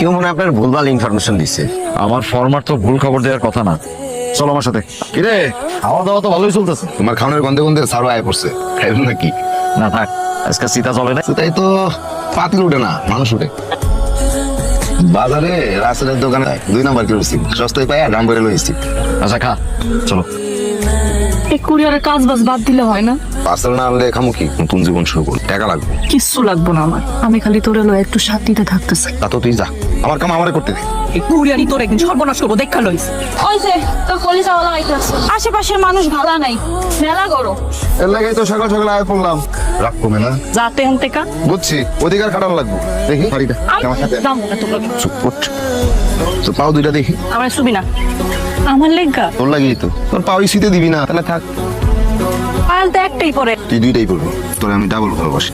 কেউ মনে হয় আপনার ভুলভাল ইনফরমেশন দিচ্ছে। আমার ফরমার তো ভুল খবর দেওয়ার কথা না। চলো আমার সাথে। কিরে, খাওয়া দাওয়া তো ভালোই চলতেছে। তোমার খাওয়ানোর গন্ধে গন্ধে সারো আয় পড়ছে, খাইবেন নাকি? না থাক, আজকে সীতা চলে না। তাই তো, পাতিল উঠে না, মানুষ উঠে। বাজারে রাসেলের দোকানে 2 নাম্বার কিনেছি, সস্তায় পাই দাম করে লইছি। আচ্ছা খা, চলো। এই কুরিয়ারের কাজ বাজ বাদ দিলে হয় না? পার্সেল না আনলে খামু কি? নতুন জীবন শুরু করুন, টাকা লাগবে। কিচ্ছু লাগবো না আমার, আমি খালি তোরে লয়ে একটু শান্তিতে থাকতেছি। তা তো তুই যা, আমার কাম আমারে করতে দে। এই কুরিয়ারই তোর একদিন সর্বনাশ করবো, দেখা লইস। ওই যে তোর কলিজাওয়ালা আইতাছে। আশেপাশের মানুষ ভালো নাই, মেলা করো। এর লাগেই তো সকাল সকাল আয় পড়লাম। রাগ কমে না, যাতে হন টেকা বুঝছি, অধিকার খাটানো লাগবে। দেখি বাড়িটা আমার সাথে দাম না তোর লগে। চুপ করছ তো, পাও দুইটা দেখি। আমার ছবি না, আমার লেগা তোর লাগেই তো, তোর পাও শীতে দিবি না, তাহলে থাক। পাল তো একটাই পরে। তুই দুইটাই পড়বি, তোরে আমি ডাবল ভালোবাসি।